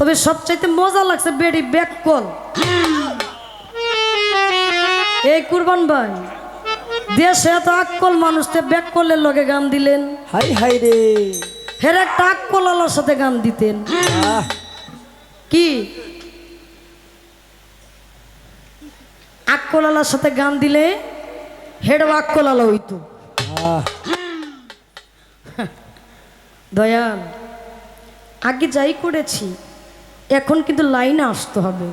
তবে সবচাইতে মজা লাগছে বেডি ব্যাককল। এই কুরবান ভাই দেশে এত আক্কল মানুষকে ব্যাককলের লগে গান দিলেন। হাই হাই রে, হের একটা আক্কল আলোর সাথে গান দিতেন কি? আক্কল আলোর সাথে গান দিলে হেড আক্কল আলো হইতো। দয়াল আগে যাই করেছি, এখন কিন্তু লাইনে আসতে হবে।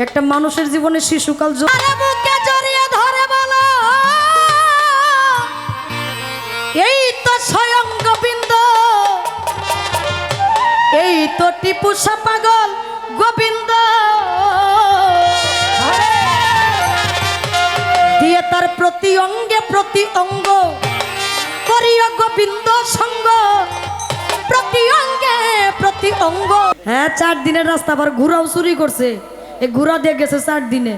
একটা মানুষের জীবনে শিশুকাল বুকে জড়িয়ে ধরে বলো, এই তো স্বয়ং গোবিন্দ, এই তো টিপুসা পাগল গোবিন্দ, দিয়ে তার প্রতি অঙ্গে প্রতি অঙ্গ করিও গোবিন্দ সঙ্গ, প্রতি অঙ্গে প্রতি অঙ্গ। হ্যাঁ 4 দিনের রাস্তা আবার ঘোড়াও চুরি করছে, এই ঘোড়া দিয়ে গেছে 4 দিনে।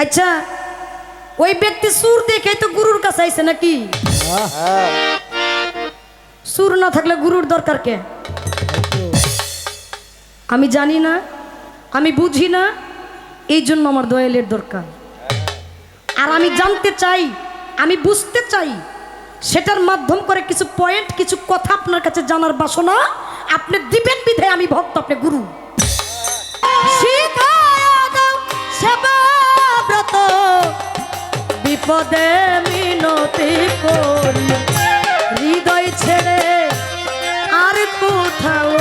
আচ্ছা ওই ব্যক্তি সুর দেখে তো গুরুর কাছে আইছে নাকি? সুর না থাকলে গুরুর দরকার কে? আমি জানি না, আমি বুঝি না, এই জন্য আমার দয়ালের দরকার। আর আমি জানতে চাই, আমি বুঝতে চাই, সেটার মাধ্যম করে কিছু পয়েন্ট, কিছু কথা আপনার কাছে জানার বাসনা আপনি দিবেন বিধে আমি ভক্ত, আপনি গুরু। সেবাব্রত বিপদে মিনতি করি, হৃদয় ছেড়ে আর কোথাও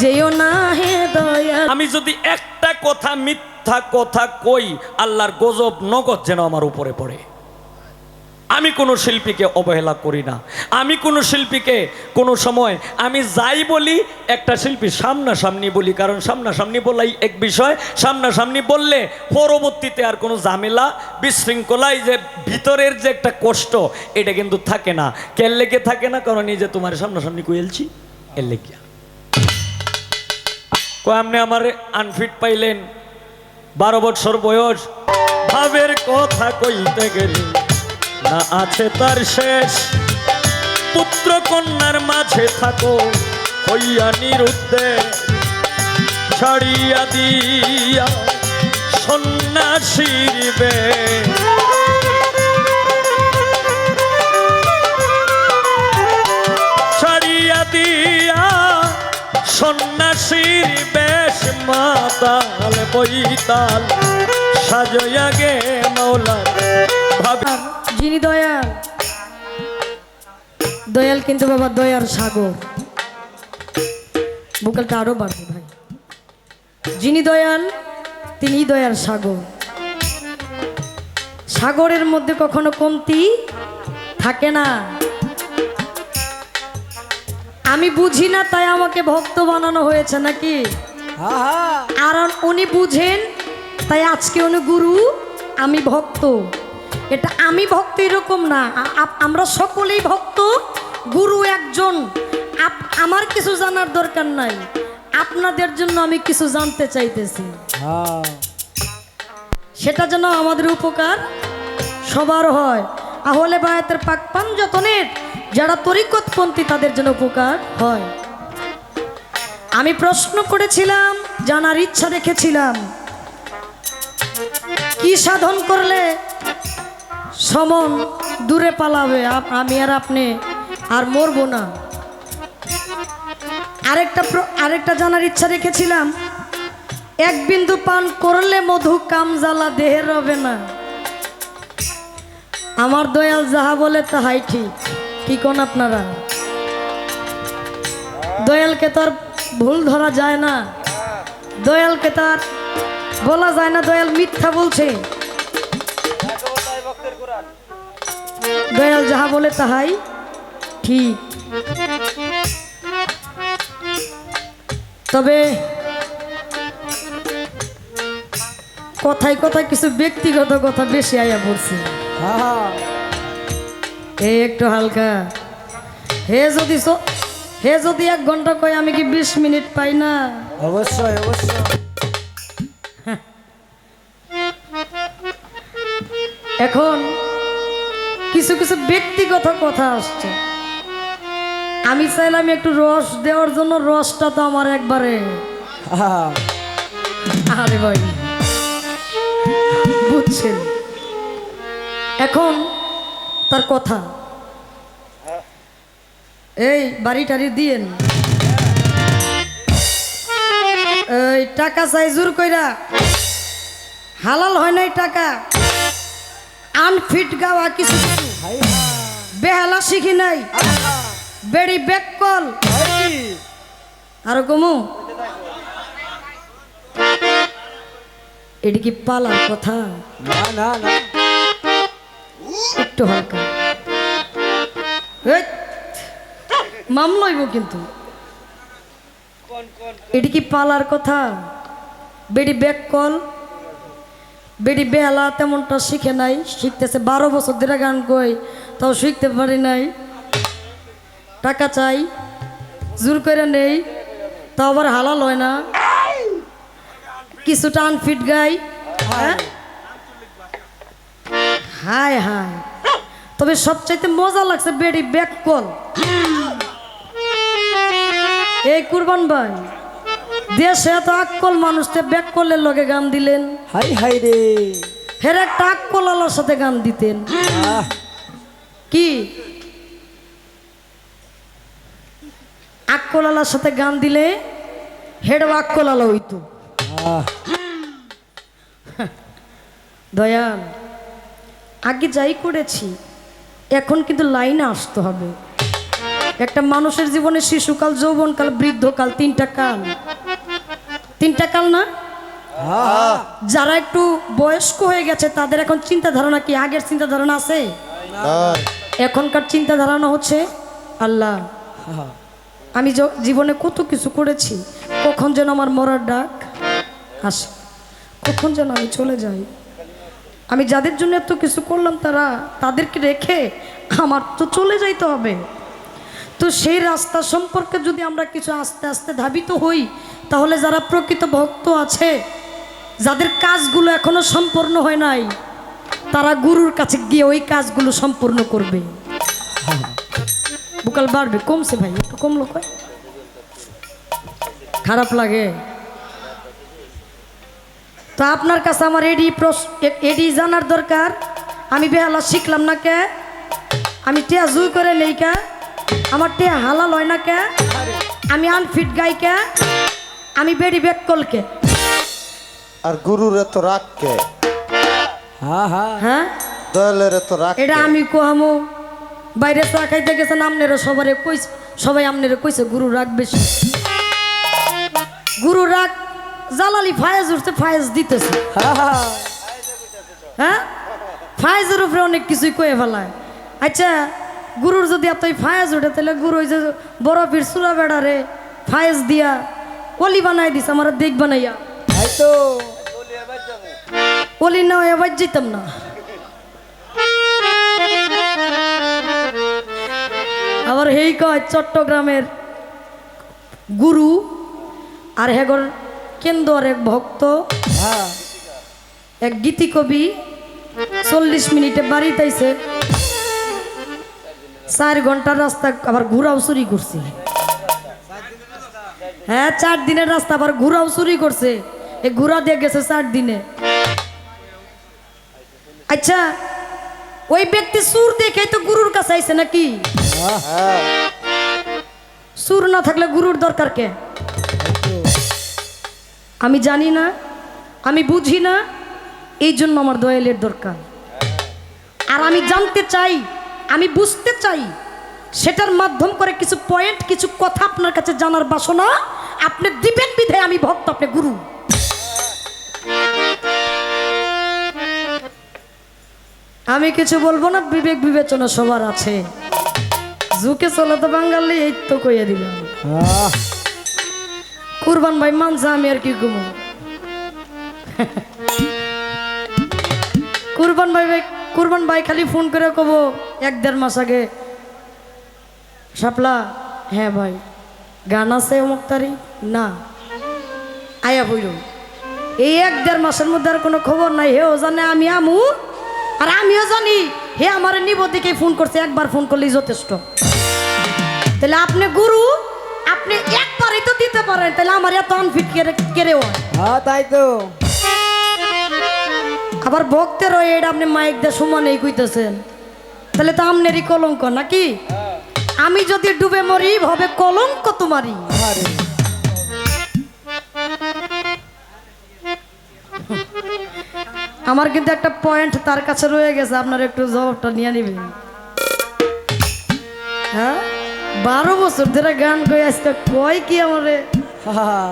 যেও না হে দয়া। আমি যদি একটা কথা মিথ্যা কথা কই, আল্লাহর গজব নগদ যেন আমার উপরে পড়ে। আমি কোনো শিল্পীকে অবহেলা করি না, আমি কোনো শিল্পীকে কোনো সময় আমি যাই বলি একটা শিল্পী সামনাসামনি বলি, কারণ সামনাসামনি বলাই এক বিষয়, সামনাসামনি বললে পরবর্তীতে আর কোনো ঝামেলা বিশৃঙ্খলাই যে ভিতরের যে একটা কষ্ট এটা কিন্তু থাকে না। কেন লেগে থাকে না? কারণ এই যে তোমার সামনাসামনি কইলছি এর লেগিয়া আপনি আমার আনফিট পাইলেন, 12 বছর বয়স, ভাবের কথা কইতে গেলে না আছে তার শেষ, পুত্র কন্যার মাঝে থাকো হইয়া নিরুদ্ধে, ছাড়িয়া দিয়া সন্ন্যাসীর বেশ, ছাড়িয়া দিয়া সন্ন্যাসীর বেশ, মাতাল বইতাল সাজয়া গে মৌলার ভাবে। যিনি দয়াল, দয়াল কিন্তু বাবা দয়ার সাগর। ভোকালটা আরো বাড়বে ভাই। যিনি দয়াল তিনি দয়ার সাগর। সাগরের মধ্যে কখনো কমতি থাকে না। আমি বুঝি না তাই আমাকে ভক্ত বানানো হয়েছে নাকি? আর উনি বুঝেন তাই আজকে উনি গুরু, আমি ভক্ত। এটা আমি ভক্ত এরকম না, আমরা সকলেই ভক্ত, গুরু একজন। আমার কিছু জানার দরকার নাই, আপনাদের জন্য আমি কিছু জানতে চাইতেছি, সেটা যেন আমাদের উপকার সবার হয়। আহলে বায়াতের পাক পাঞ্জতনের যারা তরিকতপন্থী তাদের জন্য উপকার হয়। আমি প্রশ্ন করেছিলাম, জানার ইচ্ছা রেখেছিলাম, কি সাধন করলে সমন দূরে পালাবে, আমি আর আপনি আর মরবো না। আরেকটা জানার ইচ্ছা রেখেছিলাম, 1 বিন্দু পান করলে মধু কামজালা দেহের রবে না। আমার দয়াল যাহা বলে তাহাই ঠিক, কি কোন আপনারা? দয়ালকে তার ভুল ধরা যায় না, দয়ালকে তার বলা যায় না দয়াল মিথ্যা বলছে। দয়াল যাহা বলে তাহাই ঠিক। তবে কথায় কথায় কিছু ব্যক্তিগত কথা বেশি আয়া পড়ছে। একটু হালকা হে যদি 1 ঘন্টা কয় আমি কি 20 মিনিট পাই না? অবশ্যই অবশ্যই। এখন কিছু কিছু ব্যক্তিগত কথা আসছে, আমি চাইলাম একটু রস দেওয়ার জন্য, রসটা তো আমার একবারে। আরে ভাই বুঝছেন, এখন তার কথা এই বাড়ি টাড়ি দিয়েন, এই টাকা চাই জোর কইরা, হালাল হয় নাই টাকা, আনফিট গাওয়া কিছু কিছু, বেহালা শিখি নাই, বেড়ি বেককল আর কমু। এটি কি পালার কথা? না না না, একটু হালকা মামলাইব কিন্তু। এটি কি পালার কথা? বেড়ি বেককল, বেড়ি বেহালা তেমনটা শিখে নাই, শিখতেছে 12 বছর ধরে গান কই, তাও শিখতে পারি নাই। টাকা চাই জোর করে নেই, তাও আবার হালাল হয় না, কিছুটা আনফিট গাই। হ্যাঁ হায় হায়, তবে সবচাইতে মজা লাগছে বেড়ি বেককল। এই কুরবান ভাই, দেশে এত আক্কল মানুষকে বেককলের লগে গান দিলেন, হাই হাই রে, ফের একটা আক্কল আলার সাথে গান দিতেন। আহ, কি আক্কল আলার সাথে গান দিলে হেড আক্কল আলা হইতো। আহ, দয়াল, আগে যাই করেছি, এখন কিন্তু লাইনে আসতে হবে। একটা মানুষের জীবনে শিশুকাল, যৌবনকাল, বৃদ্ধকাল, 3টা কাল। 3টা কাল না? আহ, যারা একটু বয়স্ক হয়ে গেছে তাদের এখন চিন্তা ধারণা কি? আগের চিন্তা ধারণা আছে? এখনকার চিন্তা ধারণা হচ্ছে আল্লাহ, আমি জীবনে কত কিছু করেছি, কখন যেন আমার মরার ডাক আসে, কখন যেন আমি চলে যাই। আমি যাদের জন্য এত কিছু করলাম তাদেরকে রেখে আমার তো চলে যাইতে হবে। তো সেই রাস্তা সম্পর্কে যদি আমরা কিছু আস্তে আস্তে ধাবিত হই, তাহলে যারা প্রকৃত ভক্ত আছে, যাদের কাজগুলো এখনো সম্পূর্ণ হয় নাই, তারা গুরুর কাছে গিয়ে ওই কাজগুলো সম্পূর্ণ করবে। বুকাল বাড়বে, কমছে ভাই, একটু কমলো কয়, খারাপ লাগে। তো আপনার কাছে আমার এডি জানার দরকার, আমি বেহালা শিখলাম না কে, আমি টিয়া জুই করে নেই কে, আমার টিয়া হালাল হয় না কে, আমি আনফিট গাই কে, আমি বেড়ি বেককল কে, আর গুরুর এত রাগ কে? হ্যাঁ হ্যাঁ, হ্যাঁ দয়ালের এত রাগ এটা কে? আমি কোহামো, বাইরে চা খাইতে গেছেন আমনেরা সবারে কইছে, সবাই আমনেরা কইছে গুরু রাগ বেশি। গুরু রাগ জালালি ফায়েজ উঠছে, ফায়েজ দিতেছে। হ্যাঁ ফায়েজের উপরে অনেক কিছুই কয়ে ফেলায়। আচ্ছা গুরুর যদি এতই ফায়েজ ওঠে, তাহলে গুরু ওই যে বরফির চূড়া বেড়ারে ফায়েজ দিয়া অলি বানাই দিছে, আমার দেখ বানাইয়া, তাই তো অলি না এবার যেতাম না। আবার হেই কয় চট্টগ্রামের গুরু আর হেগর কেন্দ্র এক ভক্ত, হ্যাঁ, এক গীতি কবি 40 মিনিটে বাড়িতে আইছে, 4 ঘন্টার রাস্তা আবার ঘুরাও চুরি করছে। হ্যাঁ 4 দিনের রাস্তা আবার ঘুরাও চুরি করছে, এই ঘুরা দিয়ে গেছে 4 দিনে। আচ্ছা ওই ব্যক্তি সুর দেখে তো গুরুর কাছে আইছে নাকি? সুর না থাকলে গুরুর দরকার কে? আমি জানি না, আমি বুঝি না, এই জন্য আমার দয়ালের দরকার। আর আমি জানতে চাই, আমি বুঝতে চাই, সেটার মাধ্যম করে কিছু পয়েন্ট, কিছু কথা আপনার কাছে জানার বাসনা আপনি দিবেন বিধে আমি ভক্ত, আপনি গুরু। আমি কিছু বলবো না, বিবেক বিবেচনা সবার আছে, ঝুঁকে চলে তো বাঙালি, এই তো কইয়া দিলাম। আহ, কুরবান ভাই মানছে, আমি আর কি কমু। কুরবান ভাই খালি ফোন করে কব 1-1.5 মাস আগে, শাপলা হ্যাঁ ভাই গান আছে অমুক তারিখ, না আয়া বইল। এই 1-1.5 মাসের মধ্যে আর কোনো খবর নাই, হেও জানে আমি আমু, আর আমিও জানি হে আমার নিব দিকে ফোন করছে, একবার ফোন করলেই যথেষ্ট। তাহলে আপনি গুরু, আপনি একবারই তো দিতে পারেন, তাহলে আমার এত আনফিট কেড়ে হয়। হ্যাঁ তাই তো। আবার ভক্তের হয়ে এটা আপনি মাইক দিয়ে সমানেই কইতেছেন, তাহলে তো আমনেরই কলঙ্ক নাকি? আমি যদি ডুবে মরি হবে কলঙ্ক তোমারই। আরে আমার কিন্তু একটা পয়েন্ট তার কাছে রয়ে গেছে, আপনার একটু জবাবটা নিয়ে নিবেন। হ্যাঁ, 12 বছর ধরে গান কই, আজকে কয় কি আমারে। হ্যাঁ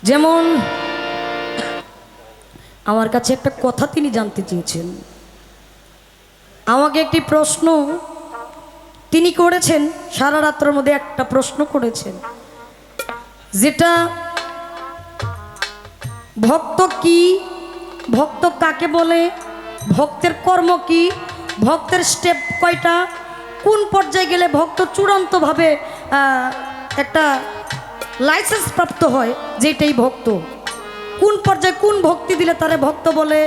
যেমন আমার কাছে একটা কথা তিনি জানতে চেয়েছেন, আমাকে একটি প্রশ্ন তিনি করেছেন, সারা রাত্রের মধ্যে একটা প্রশ্ন করেছেন, যেটা ভক্ত কি, ভক্ত কাকে বলে, ভক্তের কর্ম কি, ভক্তের স্টেপ কয়টা, কোন পর্যায়ে গেলে ভক্ত চূড়ান্তভাবে একটা লাইসেন্স প্রাপ্ত হয় যেটাই ভক্ত, কোন পর্যায়ে কোন ভক্তি দিলে তারে ভক্ত বলে,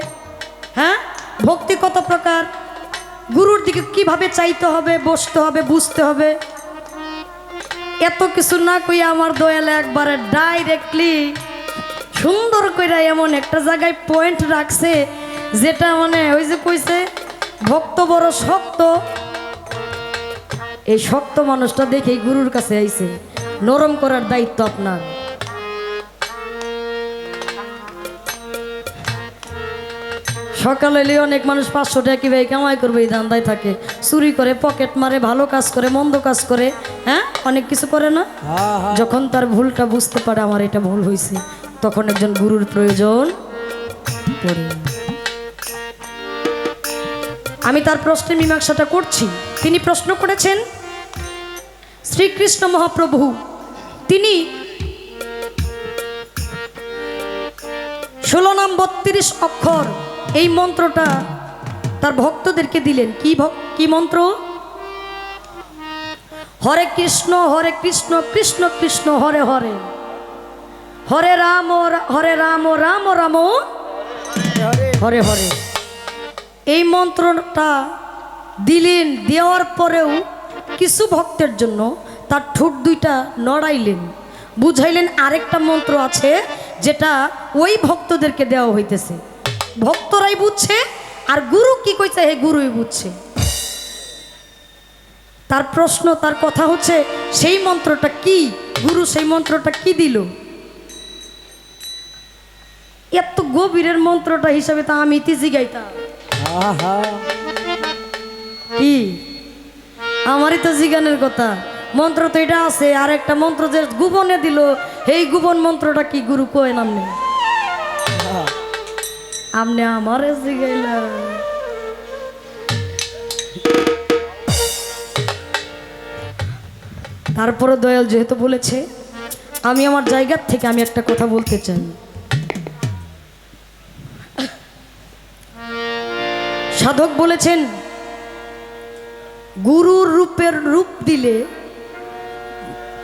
হ্যাঁ, ভক্তি কত প্রকার, গুরুর দিকে কিভাবে চাইতে হবে, বসতে হবে, বুঝতে হবে, এত কিছু না কইয়া আমার দয়ালে একবারে ডাইরেক্টলি সুন্দর কইরা এমন একটা জায়গায় পয়েন্ট রাখছে, যেটা মানে ওই যে কইছে ভক্ত বড় শক্ত, এই শক্ত মানুষটা দেখেই গুরুর কাছে আইছে, নরম করার দায়িত্ব আপনার। সকালে এলে অনেক মানুষ 500 টাকা কিভাবে কামাই করবে এই ধান্দায় থাকে, চুরি করে, পকেট মারে, ভালো কাজ করে, মন্দ কাজ করে, হ্যাঁ, অনেক কিছু করে না। হ্যাঁ হ্যাঁ যখন তার ভুলটা বুঝতে পারে আমার এটা ভুল হয়েছে, তখন একজন গুরুর প্রয়োজন পড়ে। আমি তার প্রশ্নের মীমাংসাটা করছি। তিনি প্রশ্ন করেছেন, শ্রীকৃষ্ণ মহাপ্রভু তিনি 16 নাম 32 অক্ষর এই মন্ত্রটা তার ভক্তদেরকে দিলেন। কি মন্ত্র? হরে কৃষ্ণ কৃষ্ণ কৃষ্ণ হরে হরে, হরে রাম রাম রাম হরে হরে। এই মন্ত্রটা দিলেন, দেওয়ার পরেও কিছু ভক্তের জন্য তার ঠোঁট দুইটা নড়াইলেন, বুঝাইলেন আরেকটা মন্ত্র আছে যেটা ওই ভক্তদেরকে দেওয়া হইতেছে। ভক্তরাই বুঝছে, আর গুরু কি কইছে হে গুরুই বুঝছে। তার প্রশ্ন, তার কথা হচ্ছে সেই মন্ত্রটা কি, গুরু সেই মন্ত্রটা কি দিল। এত গভীরের মন্ত্রটা হিসাবে তা আমি ইতি জিগাইতাম হ্যাঁ হ্যাঁ কি, আমারই তো জিগানের কথা। মন্ত্র তো এটা আছে, আর একটা মন্ত্র যে গোপনে দিল, এই গোপন মন্ত্রটা কি গুরু কয় নামনে, আমনে আমারে জিগাইলা। তারপরে দয়াল যেহেতু বলেছে, আমি আমার জায়গার থেকে আমি একটা কথা বলতে চাই। সাধক বলেছেন, গুরুর রূপের রূপ দিলে,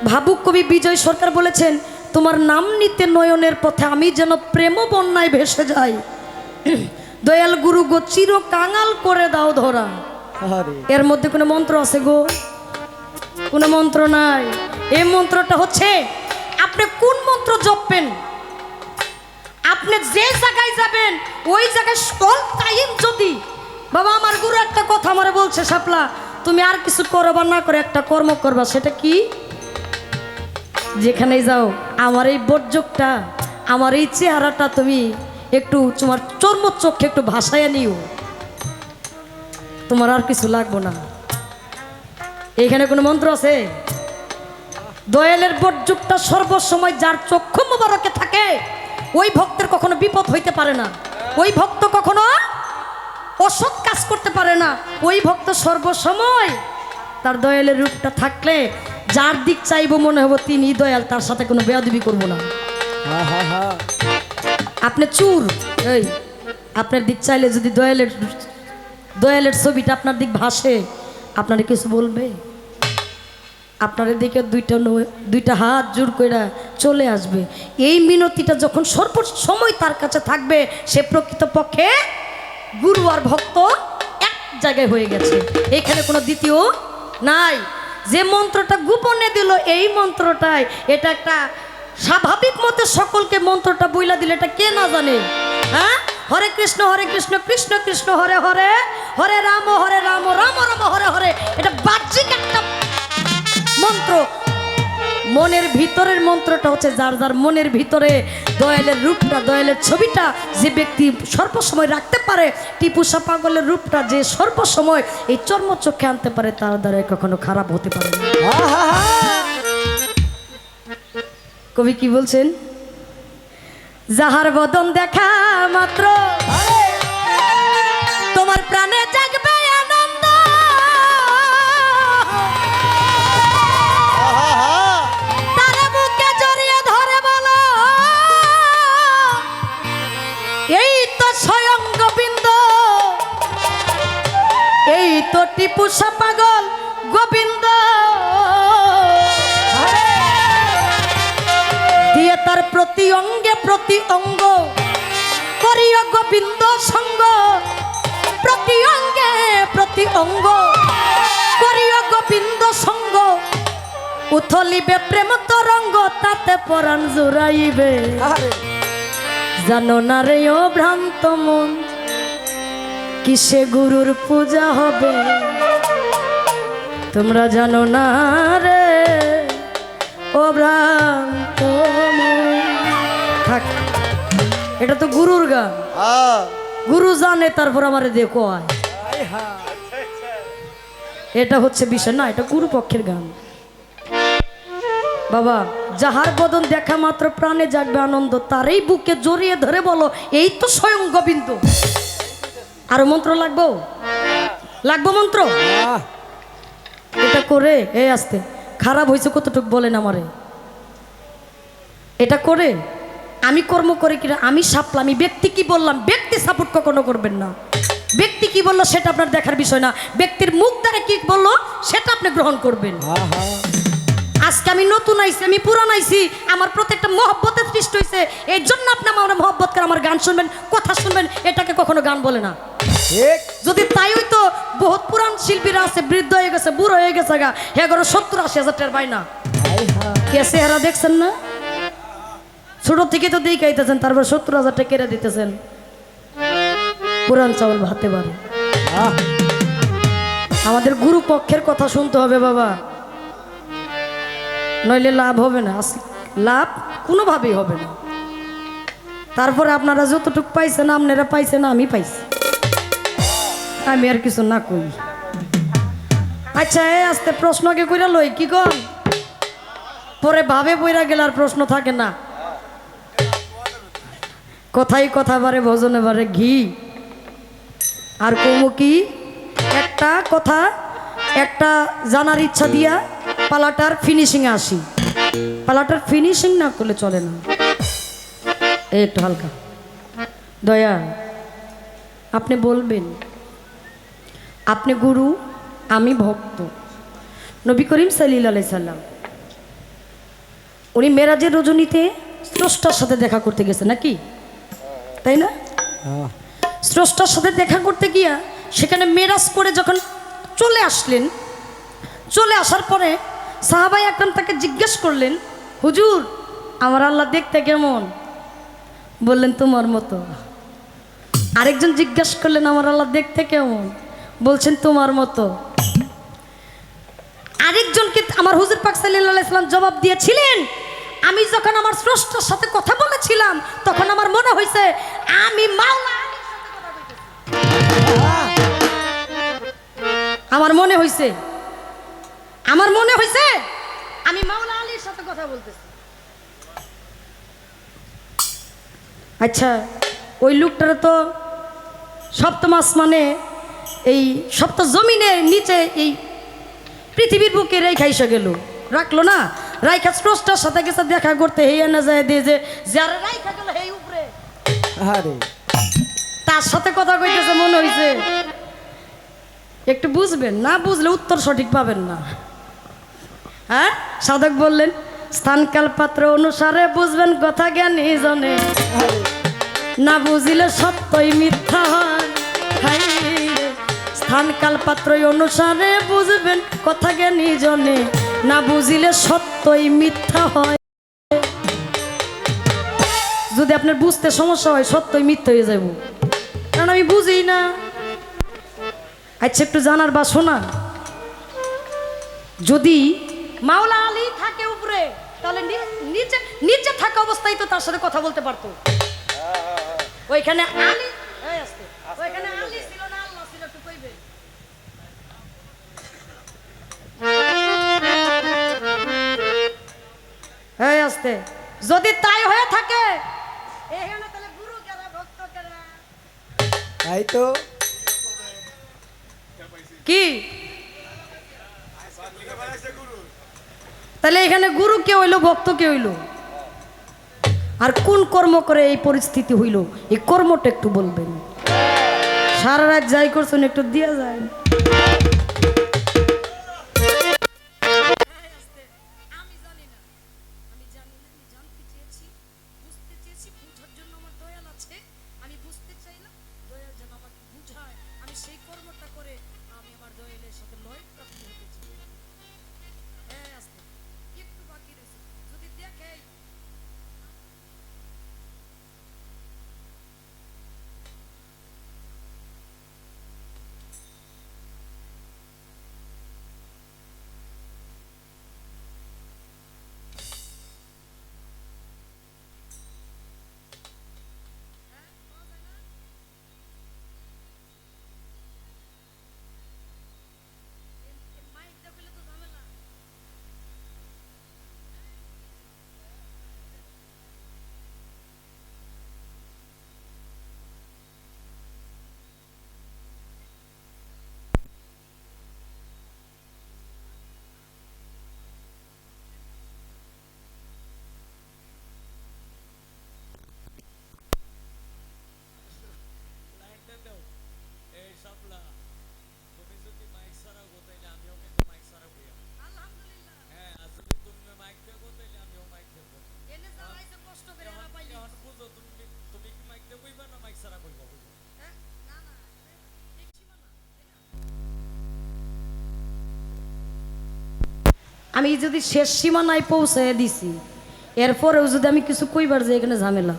ভাবুক কবি বিজয় সরকার বলেছেন, তোমার নাম নিতে নয়নের পথে আমি যেন প্রেম বন্যায় ভেসে যাই। দয়াল গুরু গো চির কাঙাল করে দাও ধরা। আরে এর মধ্যে কোনো মন্ত্র আছে গো? কোনো মন্ত্র নাই। এই মন্ত্রটা হচ্ছে, আপনি কোন মন্ত্র জপবেন, আপনি যে জায়গায় যাবেন ওই জায়গায় অল টাইম যদি, বাবা আমার গুরু একটা কথা আমারে বলছে, শাপলা তুমি আর কিছু করবা না করে একটা কর্ম করবা, সেটা কি? যেখানেই যাও আমার এই বর্জকটা, আমার এই চেহারাটা তুমি একটু তোমার চর্মচক্ষে একটু ভাসাইয়া নিও, তোমার আর কিছু লাগবো না। এখানে কোনো মন্ত্র আছে? দয়ালের বর্জকটা সর্বসময় যার চক্ষু মোবারকে থাকে, ওই ভক্তের কখনো বিপদ হইতে পারে না, ওই ভক্ত কখনো অসৎ কাজ করতে পারে না। ওই ভক্ত সর্বসময় তার দয়ালের রূপটা থাকলে যার দিক চাইবো মনে হবো তিনি দয়াল, তার সাথে কোনো বেয়াদবি করবো না। হ্যাঁ হ্যাঁ হ্যাঁ আপনি চুর, এই আপনার দিক চাইলে যদি দয়ালের ছবিটা আপনার দিক ভাসে, আপনারা কিছু বলবে? আপনার দিকে দুইটা হাত জোর করে চলে আসবে। এই মিনতিটা যখন সর্ব সময় তার কাছে থাকবে, সে প্রকৃতপক্ষে গুরু আর ভক্ত এক জায়গায় হয়ে গেছে, এখানে কোনো দ্বিতীয় নাই। যে মন্ত্রটা গোপনে দিল এই মন্ত্রটাই, এটা একটা স্বাভাবিক মতে সকলকে মন্ত্রটা বইলা দিলে এটা কে না জানে? হ্যাঁ, হরে কৃষ্ণ কৃষ্ণ কৃষ্ণ হরে হরে, হরে রাম রাম রাম হরে হরে, এটা বাহ্যিক একটা মন্ত্র। মনের ভিতরের মন্ত্রটা হচ্ছে যার যার মনের ভিতরে দয়ালের রূপটা, দয়ালের ছবিটা যে ব্যক্তি সর্বসময় রাখতে পারে, টিপুসা পাগলের রূপটা যে সর্বসময় এই চর্মচক্ষে আনতে পারে, তার দ্বারা কখনো খারাপ হতে পারে না। কবি কি বলছেন? যাহার বদন দেখা মাত্র তোমার প্রাণে জাগবে আনন্দ, তারে বুকে জড়িয়ে ধরে বলো এই তো স্বয়ং গোবিন্দ, এই তো টিপুসা পাগল গোবিন্দ। দিয়ে তার প্রতি অঙ্গে প্রতি অঙ্গ করিও গোবিন্দ সঙ্গ, প্রতি অঙ্গে প্রতি অঙ্গ করিও গোবিন্দ সঙ্গ, উথলিবে প্রেম তরঙ্গ তাতে পরাণ জুড়াইবে। জানো না রে ও ভ্রান্ত মন, কিসে গুরুর পূজা হবে, তোমরা জানো না রে ও ভ্রান্ত মন। থাক, এটা তো গুরুর গান, গুরু জানে, তারপর আমারে দেখো আয়, এটা হচ্ছে বিষয় না, এটা গুরু পক্ষের গান। বাবা, যাহার বদন দেখা মাত্র প্রাণে জাগবে আনন্দ, তারই বুকে জড়িয়ে ধরে বলো এই তো স্বয়ং গোবিন্দ। আরো মন্ত্র লাগবো? লাগবো মন্ত্র? এটা করে এই আসতে খারাপ হয়েছে কতটুকু বলেন আমারে? এটা করে আমি কর্ম করে কিনা আমি সাপলাম, আমি ব্যক্তি কি বললাম, ব্যক্তি সাপোর্ট কখনো করবেন না। ব্যক্তি কি বললো সেটা আপনার দেখার বিষয় না, ব্যক্তির মুখ দ্বারা কি বললো সেটা আপনি গ্রহণ করবেন। আজকে আমি নতুন আইছি, আমি পুরান আইছি, আমার প্রতি একটা মহব্বতের সৃষ্টি হয়েছে, এই জন্য আপনি আমার মহব্বত করে আমার গান শুনবেন, কথা শুনবেন, এটাকে কখনো গান বলে না। যদি তাই হইতো, বহুত পুরান শিল্পীরা আছে, বৃদ্ধ হয়ে গেছে, বুড়ো হয়ে গেছে গা, 70-80 হাজার পাই না। কে চেহারা দেখছেন না? ছোট থেকে তো দিয়ে খাইতেছেন, তারপর 70,000 টাকা কেড়ে দিতেছেন, পুরান চাউল ভাতে পারে। আমাদের গুরু পক্ষের কথা শুনতে হবে বাবা, নইলে লাভ হবে না, লাভ কোনোভাবেই হবে না। তারপরে আপনারা যতটুকু পাইছেন, আপনারা পাইছেন, আমি পাইছি, আমি আর কিছু না কই। আচ্ছা, আস্তে প্রশ্ন আগে কইরা লই, কি কর পরে ভাবে বইরা গেলে আর প্রশ্ন থাকে না। কথাই কথা বারে ভজনে বারে ঘি। আর কমু কি একটা কথা, একটা জানার ইচ্ছা দিয়া পালাটার ফিনিশিংয়ে আসি। পালাটার ফিনিশিং না করলে চলে না। এই একটু হালকা দয়া, আপনি বলবেন আপনি গুরু, আমি ভক্ত। নবী করিম সাল্লাল্লাহু আলাইহি সাল্লাম উনি মেরাজের রজনীতে স্রষ্টার সাথে দেখা করতে গেছে নাকি, তাই না? স্রষ্টার সাথে দেখা করতে গিয়া সেখানে মেরাজ করে যখন চলে আসলেন, চলে আসার পরে সাহাবায়ে আকরাম তাকে জিজ্ঞেস করলেন, হুজুর আমার আল্লাহ দেখতে কেমন? বললেন তোমার মতো। আরেকজন জিজ্ঞেস করলেন, আমার আল্লাহ দেখতে কেমন? বলছেন তোমার মতো। আরেকজনকে আমার হুজুর পাক সাল্লাল্লাহু আলাইহি সাল্লাম জবাব দিয়েছিলেন, আমি যখন আমার স্রষ্টার সাথে কথা বলেছিলাম তখন আমার মনে হয়েছে আমি মাওলা আলীর সাথে কথা বলতেছি। আমার মনে হয়েছে আমি মাওলা আলীর সাথে কথা বলতেছি। আচ্ছা, ওই লোকটার তো সপ্তম আসমানে, এই সপ্ত জমিনের নিচে, এই পৃথিবীর বুকে রেখা এসে গেল, রাখলো না, রাইখা স্রষ্টার সাথে গেছে দেখা করতে, হেই না যায় দিয়ে যে যারা রাইখা গেল হেই উপরে, তার সাথে কথা কইতেছে। মনে হইছে একটু বুঝবেন, না বুঝলে উত্তর সঠিক পাবেন না। হ্যাঁ সাধক বললেন স্থানকাল পাত্র অনুসারে বুঝবেন কথা জ্ঞানী জনে, না বুঝিলে সত্যই মিথ্যা হয়। হাই রে, স্থানকাল পাত্র অনুসারে বুঝবেন কথা জ্ঞানী জনে, না বুঝিলে সত্যই মিথ্যা হয়। যদি আপনার বুঝতে সমস্যা হয় সত্যই মিথ্যা হয়ে যাব, কারণ আমি বুঝি না। আচ্ছা একটু জানার বা শোনা, যদি মাওলা আলী থাকে উপরে তাহলে নিচে নিচে থাকা অবস্থায় তো তার সাথে কথা বলতে পারতো। ওইখানে আলী ওইখানে আলী ছিল না আল্লাহ ছিল, একটু কইবে। এই আস্তে যদি তাই হয়ে থাকে এখানে তাহলে গুরু কেরা ভক্ত কেরা? তাই তো কি তাহলে এখানে গুরু কে হইলো, ভক্ত কে হইলো? আর কোন কর্ম করে এই পরিস্থিতি হইল, এই কর্মটা একটু বলবেন। সারা রাত যাই করছেন একটু দিয়া যায়। আমি যদি শেষ সীমানায় পৌঁছায় দিছি, এরপরেও যদি আমি কিছু কইবার যাই এখানে ঝামেলা।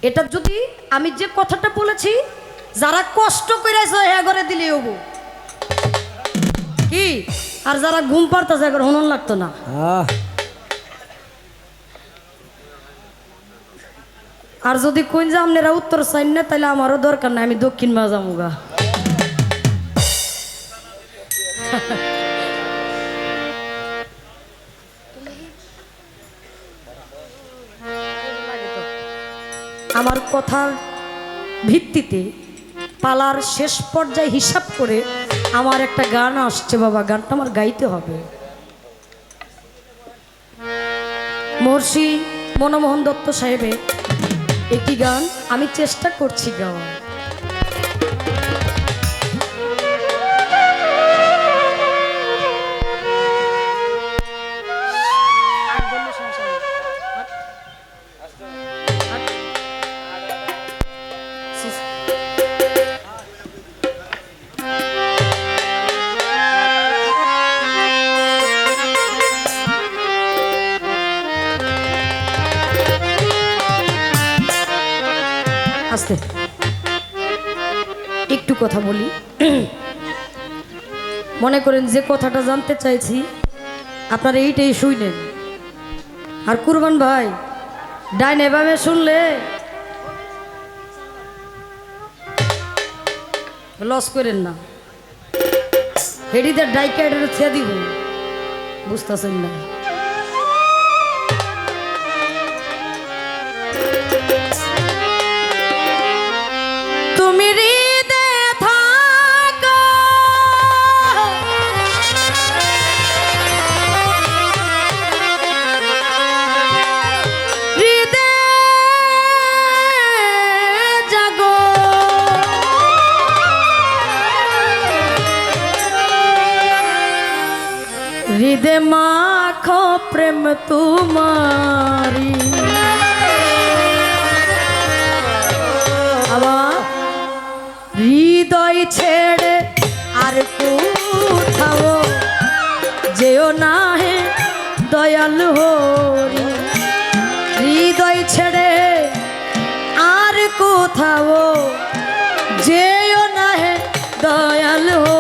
এটা যদি আমি যে কথাটা বলেছি যারা কষ্ট করেছে হ্যাঁ করে দিলে হবো কি, আর যারা ঘুম পাড়তেছে এখন হনন লাগতো না। আর যদি কোন যে আপনারা উত্তর চাইন না তাহলে আমারও দরকার নাই, আমি দক্ষিণ মা যামুগা। আমার কথার ভিত্তিতে পালার শেষ পর্যায়ে হিসাব করে আমার একটা গান আসছে বাবা, গানটা আমার গাইতে হবে। মহর্ষি মনমোহন দত্ত সাহেবের একটি গান আমি চেষ্টা করছি গাওয়া। আস্তে একটু কথা বলি, মনে করেন যে কথাটা জানতে চাইছি আপনারা এইটাই শুনেন। আর কুরবান ভাই ডাইনে বামে শুনলে লস করেন না, হেডিদের ডাইকাইডের ছেড়ে দিব, বুঝতেছেন না? তুমি হৃদয়ে থাকো, হৃদয়ে জাগো, হৃদে মাখো প্রেম তোমারি আবার হৃদয় ছেড়ে আর কোথাও যেও না হে দয়াল হরি হৃদয় ছেড়ে আর কোথাও যেও না হে দয়াল হরি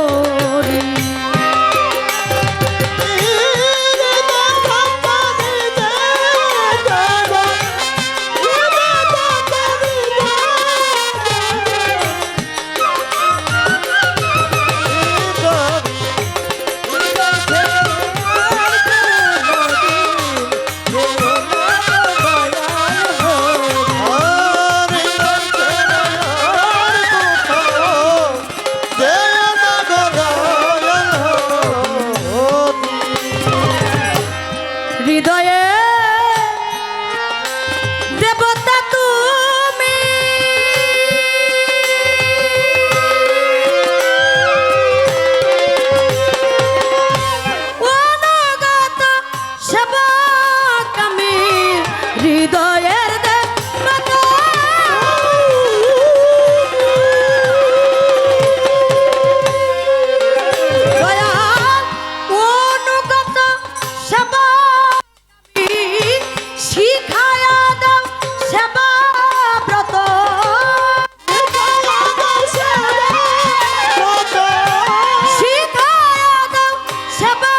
হৃদয়ে দেবতা তুমি অনাগত সেবক আমি হৃদয়ের দেবতা দয়াল অনুগত সেবক শিখায়া দাও সেবা ব্রত শিখায়া দাও সেবা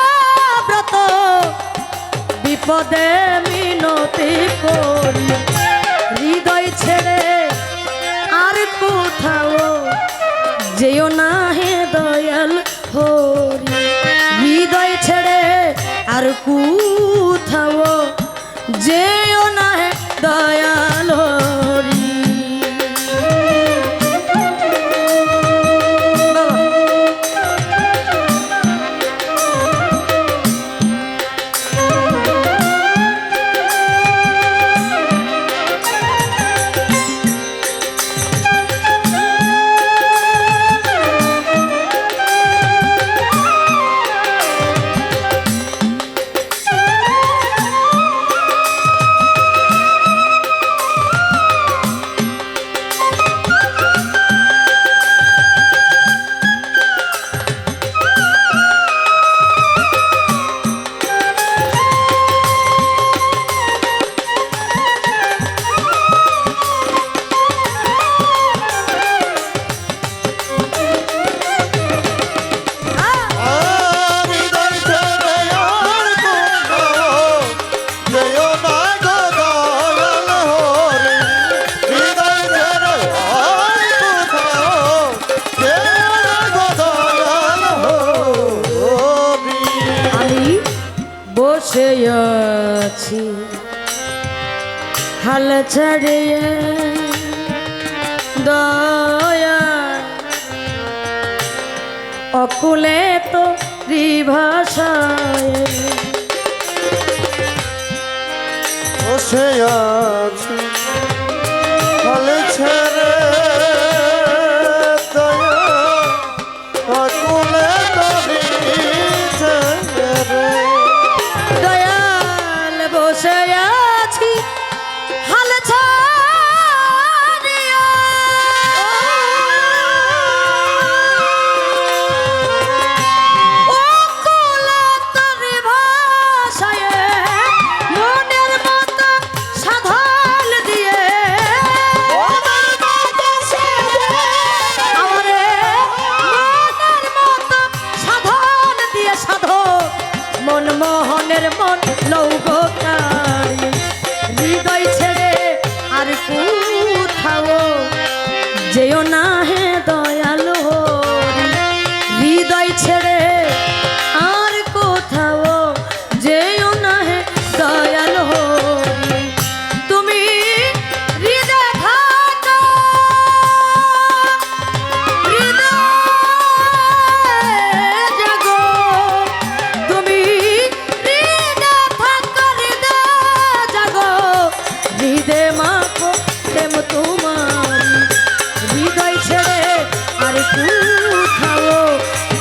ব্রত বিপদে মিনতি করি হৃদয় ছেড়ে আর কোথাও যেও না হে দয়াল হরি হৃদয় ছেড়ে আর কোথাও যেও না হে দয়াল হরি বসে আছি হাল ছাড়িয়ে দয়া অকুলে তো ভাষায় বসে আছি ফলে ছেড়ে দয়া আকুলে তরি ছেড়ে দয়াল বসে আছি হাল ছাড়িয়া অকুলে তোর ভাষায় মনের মতো সাধন দিয়ে আমারে মনের মতো সাধন দিয়ে সাধো মনমোহনের মন লৌকারি হৃদয় ছেড়ে আর কোথাও যেও না হে দয়াল হরি হৃদয় ছেড়ে আর কোথাও যেও না হে দয়াল হরি তুমি হৃদয় থাকো হৃদয় জাগো তুমি হৃদয় থাকো হৃদয় জাগো হৃদয় মাখো প্রেম তোমারি হৃদয় ছেড়ে আর কোথাও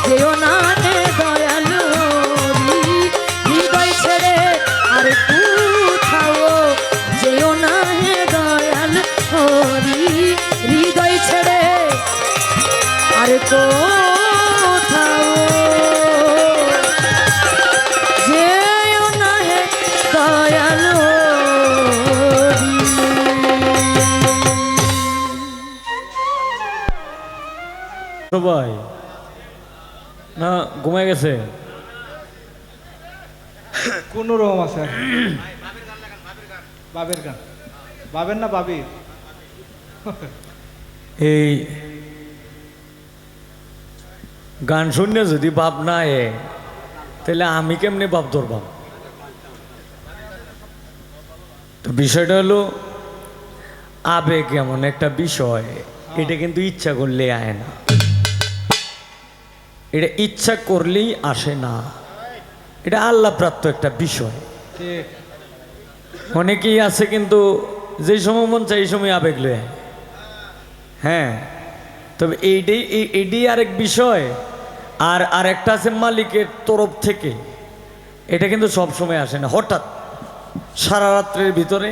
যেও না হে দয়াল হরি আর কোথাও যেও না হে দয়ালো সবাই না ঘুমায় গেছে? কোন রকম আছে বাবের গান বাবের না বাবির এই গান শুনে যদি বাপ না এ তাহলে আমি কেমনি বাপ ধরবাম? তো বিষয়টা হলো আবেগ এমন একটা বিষয়, এটা কিন্তু ইচ্ছা করলে আয় না, এটা ইচ্ছা করলেই আসে না, এটা আল্লাহ প্রাপ্ত একটা বিষয়। ঠিক অনেকেই আছে কিন্তু যেই সময় মন চাই এই সময় আবেগ লয়ে আয়। হ্যাঁ, তবে এইটাই আরেক বিষয়। আর আরেকটা আছে মালিকের তরফ থেকে, এটা কিন্তু সব সময় আসে না, হঠাৎ সারা রাত্রের ভিতরে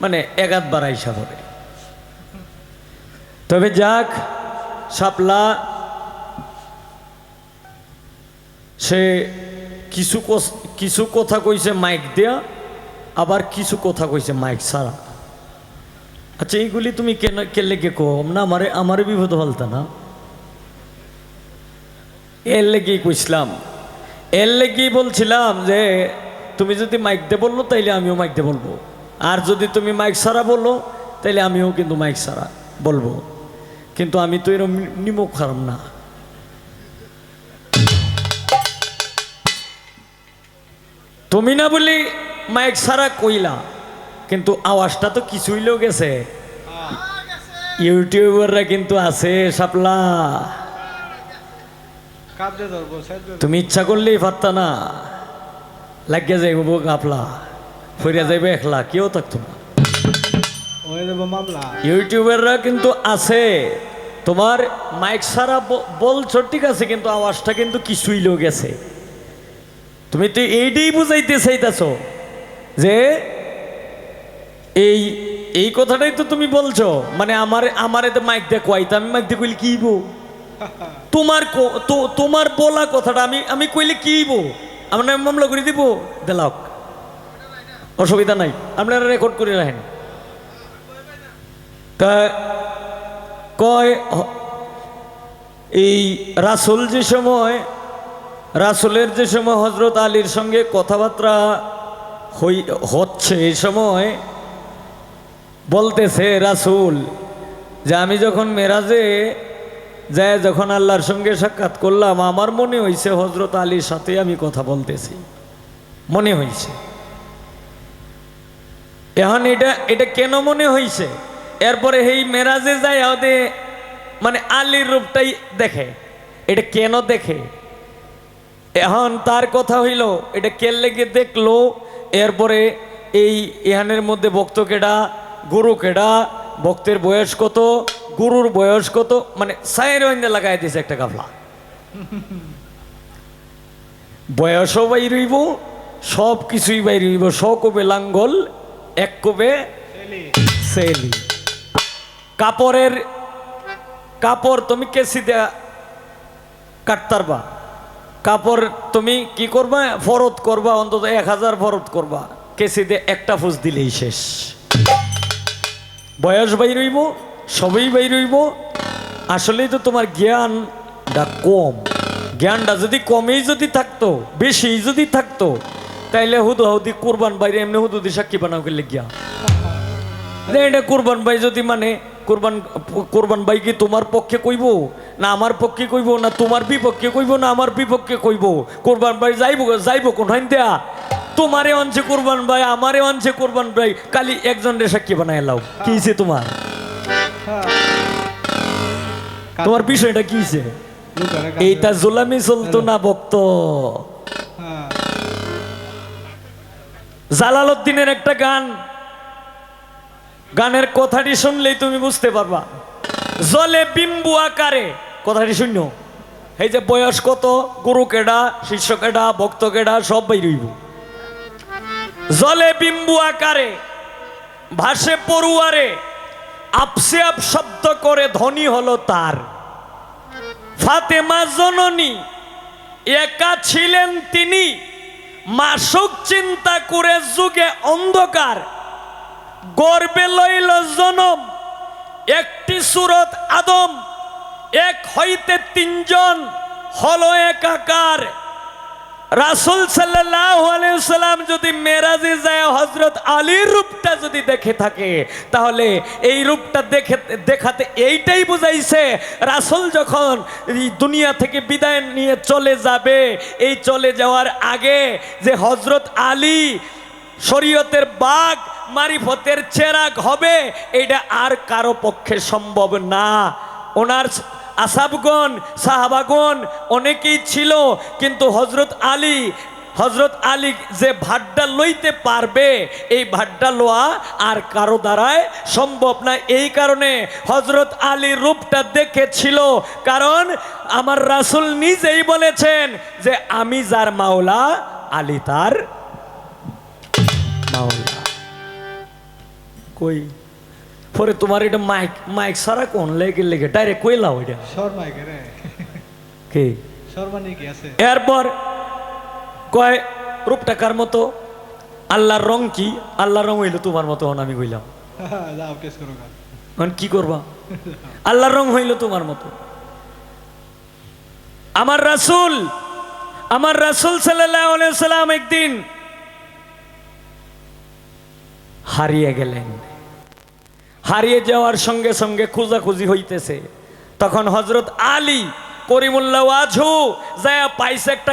মানে একাধবার আইসা পড়ে। তবে যাক, শাপলা সে কিছু কথা কইছে মাইক দেয়া, আবার কিছু কথা কইছে মাইক ছাড়া। আচ্ছা, এইগুলি তুমি কেন কেলে কে কম না আমারে বিপদ ফেলতা না? এর লেগেই কইছিলাম, এর লেগেই বলছিলাম যে তুমি যদি মাইক দিয়ে বললো তাইলে আমিও মাইক দিয়ে বলবো, আর যদি তুমি মাইক ছাড়া বলো তাইলে আমিও কিন্তু মাইক ছাড়া বলবো। কিন্তু আমি তো এরকম নিমক খারাপ না। তুমি না বলি মাইক ছাড়া কইলা, কিন্তু আওয়াজটা তো কিছু হইলেও গেছে। ইউটিউবাররা কিন্তু আছে শাপলা, কাঁদতে ধরবো সাইড তুমি ইচ্ছা করলেই পারতা না, লাগিয়া যাইব গাপলা, ফিরিয়া যাইবে একলা, কেউ থাকতো না। হয়ে যাবো মামলা। ইউটিউবাররা কিন্তু আছে, তোমার মাইক ছাড়া বলছো ঠিক আছে, কিন্তু আওয়াজটা কিন্তু কিছুই লোক গেছে। তুমি তো এইটাই বুঝাইতে চাইতেছ যে এই কথাটাই তো তুমি বলছো, মানে আমারে তো মাইক দিয়ে কইতে, আমি মাইক দিয়ে কইলে কি বো? তোমার বলা কথাটা আমি কইলে কি বো? আমার নামে মামলা করে দিব, দেলাক, অসুবিধা নাই, আপনারা রেকর্ড করে রাখেন। তা কয় এই রাসূলের যে সময় হযরত আলীর সঙ্গে কথাবার্তা হচ্ছে, এই সময় বলতেছে রাসূল যে আমি যখন মেরাজে যায় যখন আল্লাহর সঙ্গে সাক্ষাৎ করলাম, আমার মনে হয়েছে হযরত আলীর সাথে আমি কথা বলতেছি, মনে হয়েছে। এখন এটা কেন মনে হয়েছে? এরপরে এই মেরাজে যায় ওদের মানে আলীর রূপটাই দেখে, এটা কেন দেখে? এখন তার কথা হইল এটা কে লেগে দেখলো, এরপরে এই ইহানের মধ্যে ভক্ত কেডা, গুরু কেডা, ভক্তের বয়স কত, গুরুর বয়স কত, মানে সাইর লাগাই দিছে একটা গাফলা। বয়সও বাইর হইব, সব কিছুই বাইর হইব, সকবে লাঙ্গল এক কবে সেলি। কাপড় তুমি কেসি দেয়া কাটতারবা, কাপড় তুমি কি করবা, ফরত করবা, অন্তত 1000 ফরত করবা, কেসি দিয়ে একটা ফুস দিলেই শেষ। বয়স বাইর হইব, সবই বাইর হইব। আসলেই তো তোমার জ্ঞানটা কম। জ্ঞানটা যদি কমেই যদি থাকতো, বেশি যদি থাকতো, তাইলে হুদি কোরবান বাইরে এমনি হুদি সাক্ষী বানাও করলে গিয়া এটা কোরবান ভাই যদি মানে কোরবান ভাই কি তোমার পক্ষে কইব না আমার পক্ষে কইব, না তোমার বিপক্ষে কইব না আমার বিপক্ষে কইব? কোরবান ভাই যাইব কোন হাইন দেয়া? তোমারে অঞ্চে কোরবান ভাই, আমারে অঞ্চে কোরবান ভাই, কালি একজনের সাক্ষী বানায় লাও। কি হইছে তোমার বিষয়টা কি হইছে? এইটা জুলামি চলতো না ভক্ত। জালালউদ্দিনের একটা গানের কথাটি শুনলেই তুমি বুঝতে পারবা। জলে বিম্বু আকারে, কথাটি শুনো। এই যে বয়স কত, গুরু কেডা, শিষ্য কেডা, ভক্ত কেডা, সব বাইরইব। জলে বিম্বু আকারে, ভাসে পড়ুয়ারে, আপসে আপ শব্দ করে ধ্বনি হলো তার। ফাতেমা জননী একা ছিলেন তিনি, মাসুক চিন্তা করে যুগে অন্ধকার, গর্বে লইল জনম, একটি সুরত আদম, এক হইতে তিনজন হলো একাকার। রাসূল সাল্লাল্লাহু আলাইহি ওয়াসাল্লাম যদি মেরাজে যায় হযরত আলীর রূপটা যদি দেখে থাকে, তাহলে এই রূপটা দেখাতে এইটাই বুঝাইছে রাসূল যখন এই দুনিয়া থেকে বিদায় নিয়ে চলে যাবে, এই চলে যাওয়ার আগে যে হযরত আলী শরীয়তের বাগ, মারিফতের চেরাগ হবে, এটা আর কারো পক্ষে সম্ভব না। ওনার আসাবগণ, সাহাবাগণ অনেকেই ছিল, কিন্তু হযরত আলী যে ভাড্ডা লইতে পারবে, এই ভাড্ডা লোয়া আর কারো দ্বারায় সম্ভব না। এই কারণে হযরত আলীর রূপটা দেখেছিল, কারণ আমার রাসূল নিজেই বলেছেন যে আমি যার মাওলা, আলী তার মাওলা। কই পরে তোমার এটা মাইক সারা কোন লেগে ডাইরেক্ট কইলাও এটা শর্মা কে রে, কে শর্মা নিয়ে কি আছে? এরপর কয় রূপটা কার মতো? আল্লাহর রং কি? আল্লাহর রং হইল তোমার মতো। আমি কইলাম যাও কেস করো গা। এখন কি করবা? আল্লাহর রং হইল তোমার মতো। আমার রাসূল সাল্লাল্লাহু আলাইহি ওয়াসাল্লাম একদিন হারিয়ে গেলেন। হারিয়ে যাওয়ার সঙ্গে সঙ্গে খোঁজাখুঁজি হইতেছে। তখন হযরত আলী করিমুল্লাহ ওয়াজহু যায় পাইছে একটা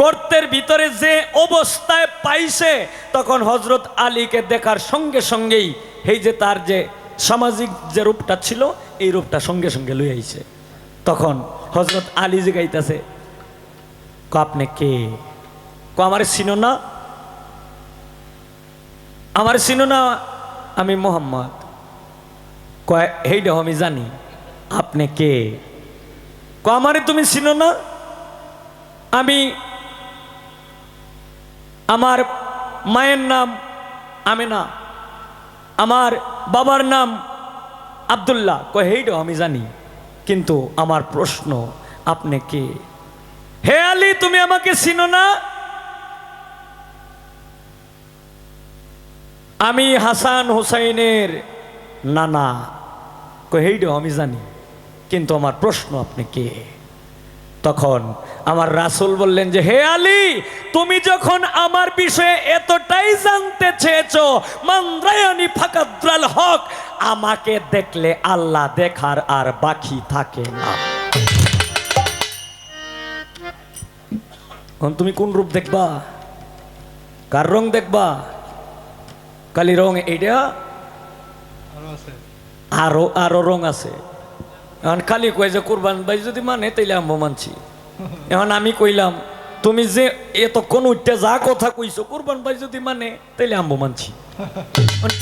গর্তের ভিতরে যে অবস্থায় পাইছে, তখন হযরত আলীকে দেখার সঙ্গে সঙ্গেই এই যে তার যে সামাজিক যে রূপটা ছিল, এই রূপটা সঙ্গে সঙ্গে লই আইছে। তখন হযরত আলী যে গাইতেছে, আপনি কে? আমার চিনো না? আমার চিনো না? আমি মোহাম্মদ। কয় হেইডা আমি জানি। আপনি কে? আমারে তুমি চিনো না? আমি, আমার মায়ের নাম আমেনা, আমার বাবার নাম আব্দুল্লাহ। কয় হেইডা আমি জানি, কিন্তু আমার প্রশ্ন আপনি কে? হে আলী, তুমি আমাকে চিনো না? আমি হাসান হুসাইনের নানা। কই হেইডো আমি জানি, কিন্তু আমার প্রশ্ন আপনি কে? তখন আমার রাসূল বললেন যে হে আলী, তুমি যখন আমার বিষয়ে এতটাই জানতে চেয়েছো, মানরায়ানি ফাকাদ্রাল হক, আমাকে দেখলে আল্লাহ দেখার আর বাকি থাকে না। তুমি কোন রূপ দেখবা? কার রং দেখবা? কালি রং এইটা, আরো রং আছে। এখন খালি কয় যে কুরবান ভাই যদি মানে তাইলে আমি মানছি। এখন আমি কইলাম তুমি যে এতক্ষণ উঠতে যা কথা কইছো, কুরবান ভাই যদি মানে তাইলে আমি মানছি।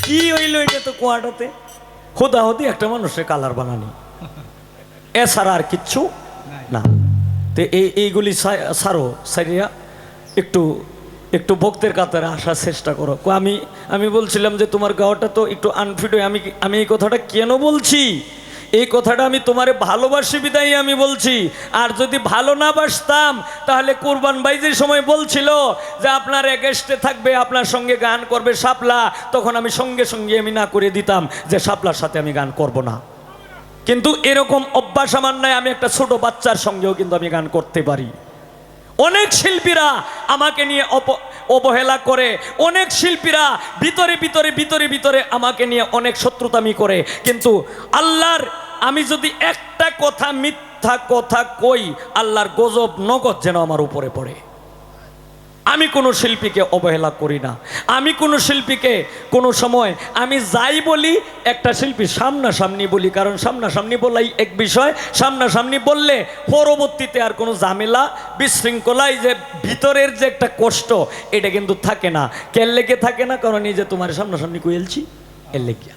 কি হইল এটা? তো কুয়াটাতে হুদাহুদি একটা মানুষের কালার বানানি, এছাড়া আর কিচ্ছু না। তো এইগুলি সারো, সারিয়া একটু ভক্তের কাতারে আসার চেষ্টা করো। আমি বলছিলাম যে তোমার গাওয়াটা তো একটু আনফিট হয়ে, আমি এই কথাটা কেন বলছি? এই কথাটা আমি তোমারে ভালোবাসি বিদায় আমি বলছি। আর যদি ভালো না বাসতাম, তাহলে কুরবান ভাই যে সময় বলছিল যে আপনার এগেস্টে থাকবে, আপনার সঙ্গে গান করবে শাপলা, তখন আমি সঙ্গে সঙ্গে আমি না করে দিতাম যে শাপলার সাথে আমি গান করব না। কিন্তু এরকম অভ্যাস আমার নাই। আমি একটা ছোট বাচ্চার সঙ্গেও কিন্তু আমি গান করতে পারি। অনেক শিল্পীরা আমাকে নিয়ে অবহেলা করে, অনেক শিল্পীরা ভিতরে আমাকে নিয়ে অনেক শত্রুতামি করে, কিন্তু আল্লাহর, আমি যদি একটা কথা মিথ্যা কথা কই, আল্লাহর গজব নগদ যেন আমার উপরে পড়ে। আমি কোনো শিল্পীকে অবহেলা করি না। আমি কোনো শিল্পীকে কোনো সময় আমি যাই বলি, একটা শিল্পী সামনাসামনি বলি, কারণ সামনাসামনি বলাই এক বিষয়। সামনাসামনি বললে পরবর্তীতে আর কোনো ঝামেলা বিশৃঙ্খলাই যে ভিতরের যে একটা কষ্ট, এটা কিন্তু থাকে না। কেন লেগে থাকে না? কারণ এই যে তোমার সামনাসামনি কইলছি, এর লেগে।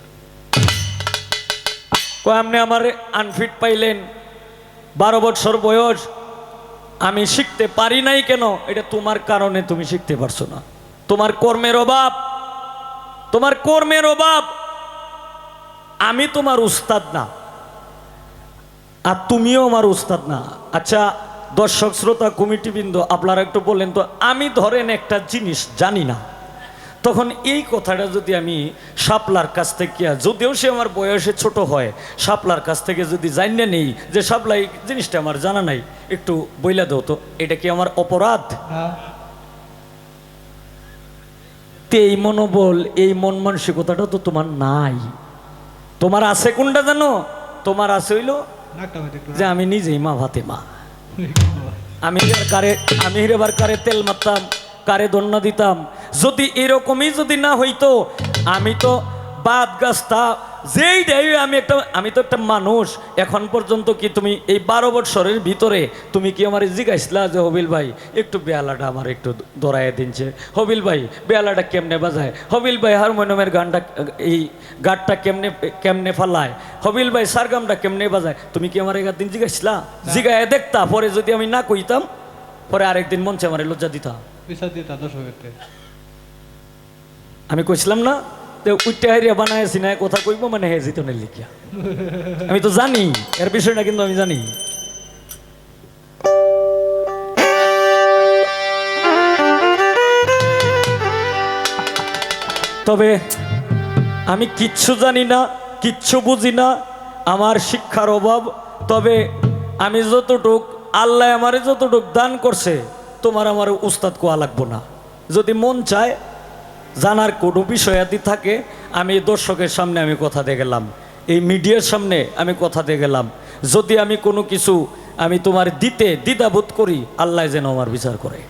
আপনি আমার আনফিট পাইলেন, 12 বছর বয়স, আমি শিখতে পারি নাই কেন? এটা তোমার কারণে তুমি শিখতে পারছো না। তোমার কর্মের অভাব। আমি তোমার উস্তাদ না। আর তুমিও আমার উস্তাদ না। আচ্ছা দর্শক শ্রোতা কমিটিবৃন্দ, আপনারা একটু বলেন তো, আমি ধরেন একটা জিনিস জানি না, তখন এই কথাটা যদি আমি শাপলার কাছ থেকে, যদিও সে আমার বয়সে ছোট হয়, শাপলার কাছ থেকে যদি জানিয়ে নেই যে শাপলা এই জিনিসটা আমার জানা নাই, একটু বইলা দাও তো, এটা কি আমার অপরাধ? না তে এই মনোবল, এই মন মানসিকতাটা তো তোমার নাই। তোমার আছে কোনটা জানো? তোমার আছে হইলো নাকটা হয়তো একটু যে আমি নিজেই মা ভাতে মা। আমি এবার কারে তেল মারতাম, কারে দন্না দিতাম। যদি এরকমই যদি না হইতো, আমি তো বাদ গাছটা যেই দেয়, আমি তো একটা মানুষ। এখন পর্যন্ত কি তুমি এই 12 বৎসরের ভিতরে তুমি কি আমার জিজ্ঞাসলা যে হবিল ভাই একটু বেয়ালাটা আমার একটু দৌড়াইয়া দিনছে, হবিল ভাই বেয়ালাটা কেমনে বাজায়, হবিল ভাই হারমোনিয়ামের গানটা এই গানটা কেমনে ফালায়, হবিল ভাই সারগামটা কেমনে বাজায়, তুমি কি আমার একদিন জিজ্ঞাসলা? জিগায় দেখতা, পরে যদি আমি না কইতাম, পরে আরেকদিন মঞ্চে আমার লজ্জা দিতাম। পিছা দিয়ে তা দর্শকের আমি কইছিলাম না যে উইটা হারিয়া বানাইছি না কথা কইব মানে হে জিতনের লিখিয়া। আমি তো জানি এর বিষয়টা, কিন্তু আমি জানি। তবে আমি কিচ্ছু জানি না, কিচ্ছু বুঝি না, আমার শিক্ষার অভাব। তবে আমি যতটুক আল্লাহ আমারে যতটুক দান করছে, তোমার আমার উস্তাদ কোয়া লাগবো না। যদি মন চায় জানার কোনো বিষয়াদি থাকে, আমি দর্শকের সামনে আমি কথা দিয়ে গেলাম, এই মিডিয়ার সামনে আমি কথা দিয়ে গেলাম। যদি আমি কোনো কিছু আমি তোমার দিতে দ্বিধাবোধ করি, আল্লাহ যেন আমার বিচার করে।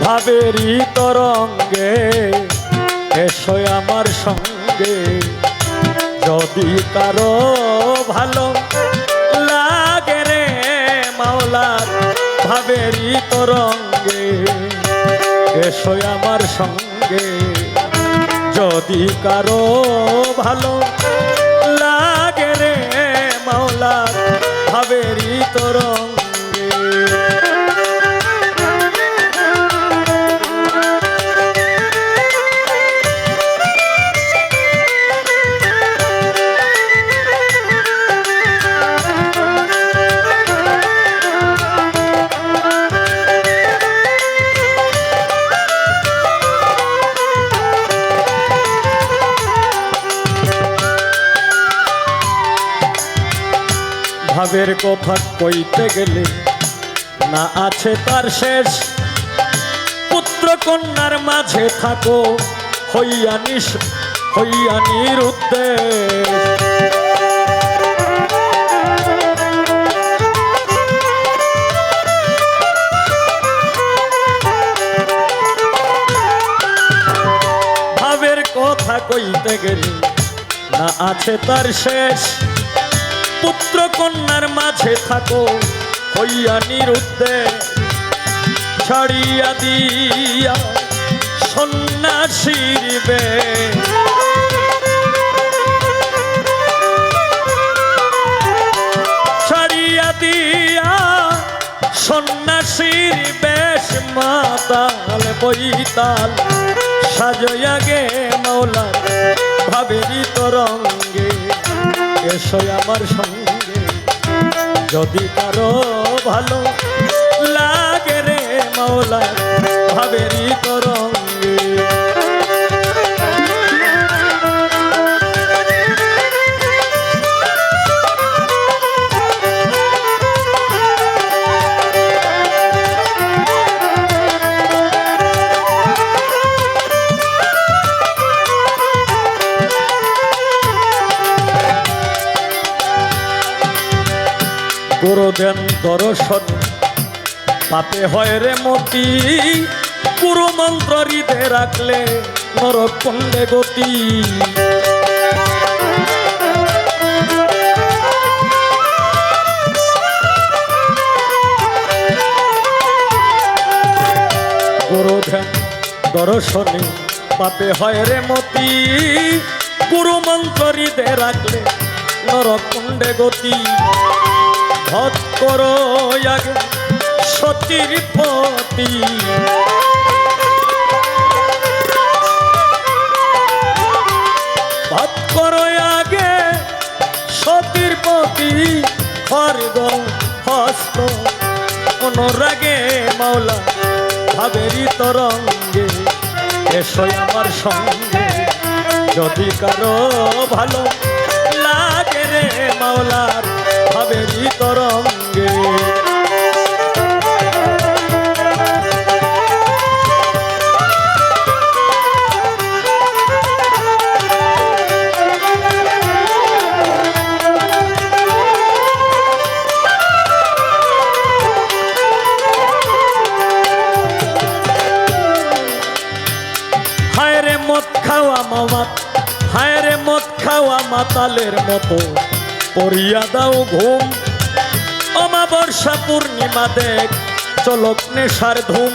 ভাবেরই তরঙ্গে এসো আমার সঙ্গে, যদি কারো ভালো লাগে রে মাওলার ভাবেরই তরঙ্গে, এসো আমার সঙ্গে, যদি কারো ভালো লাগে রে মাওলার ভাবেরই তরঙ্গে। ভাবের কথা কইতে গেলে না আছে তার শেষ, পুত্র কন্যার মাঝে থাকো হইয়া নিরুদ্দেশ। ভাবের কথা কইতে গেলে না আছে তার শেষ, পুত্র কন্যার মাঝে থাকো হইয়া নিরুদ্দেশ। ছাড়িয়া দিয়া সন্ন্যাসীর বেশ, ছাড়িয়া দিয়া সন্ন্যাসীর বেশ, মাতাল বইতাল সাজয়া গে মাওলার ভাবেরই তরঙ্গে, এসো আমার সঙ্গে, যদি কারো ভালো লাগে রে মাওলা ভাবেরই তরঙ্গে। দেন দর্শন পাপে হয় রে মতি, গুরু মন্ত্র হৃদে রাখলে নরক কুণ্ডে গতি। গুরু ধ্যান দর্শনে পাপে হয় রে মতি, গুরু মন্ত্র হৃদে রাখলে নরক কুণ্ডে গতি। ভজ করো আগে সতীর পতি, ভজ করো আগে সতীর পতি। খর্গ হস্ত অনুরাগে মাওলা ভাবেরি তরঙ্গে, এসো আমার সঙ্গে যদি কারো ভালো লাগে রে মাওলার ভাবেরি তরঙ্গে। হায় রে মদ খাওয়া মামাত, হায় রে মদ খাওয়া মাতালের মতো পড়িয়া দাও ঘুম। অমাবস্যা পূর্ণিমা দেখ চলক নেশার ধুম।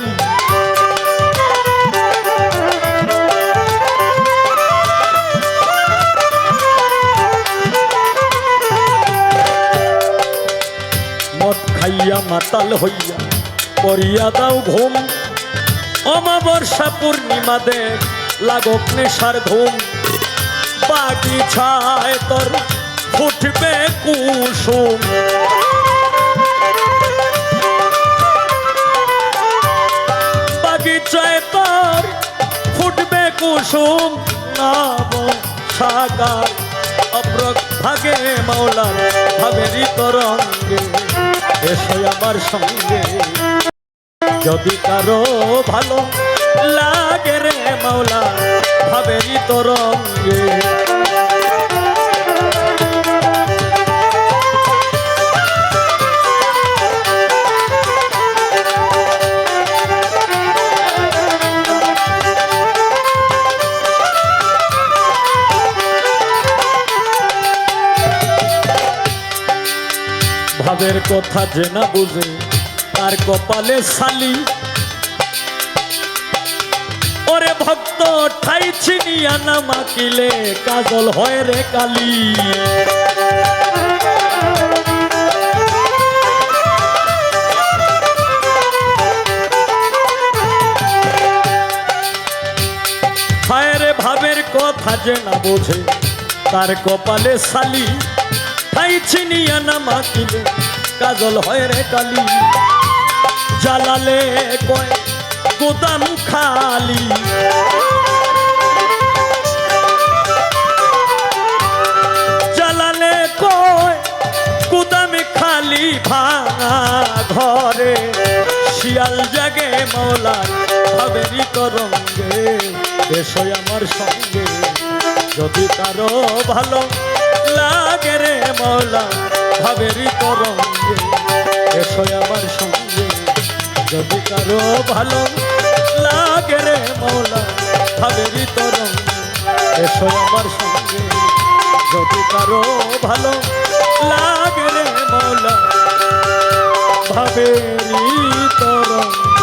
মদ খাইয়া মাতাল হইয়া পড়িয়া দাও ঘুম। অমাবস্যা পূর্ণিমা দেখ লাগক নেশার ধুম। বাগিচায় তোর ফুটবে কুসুম, বাগিচায় তোর ফুটবে কুসুম। নাম সাকার অপ্রক ভাগে মাওলা ভাবেরি তরঙ্গে, এসো আমার সঙ্গে যদি কারো ভালো লাগে রে মাওলা ভাবেরি তরঙ্গে। ভাবের কথা যে না বুঝে তার কপালে শালি। ওরে ভক্ত ঠাই ছিনিয়া না মাকিলে কাজল হয় রে কালি। হায় রে ভাবের কথা যে না বোঝে তার কপালে শালি। ঠাই ছিনিয়া না মাকিলে কাজল হয় রে কালি। জ্বালালে কয় গোদাম খালি, জ্বালালে কয় গোদামে খালি। ভাঙা ঘরে শিয়াল জাগে মাওলার ভাবেরি তরঙ্গে, এসো আমার সঙ্গে যদি কারো ভালো লাগে রে মাওলা ভাবেরি তরঙ্গে, এসো আমার সঙ্গে যদি কারো ভালো লাগে রে মাওলা ভাবেরি তরঙ্গে, এসো আমার সঙ্গে যদি কারো ভালো লাগে রে মাওলা ভাবেরি তরঙ্গে।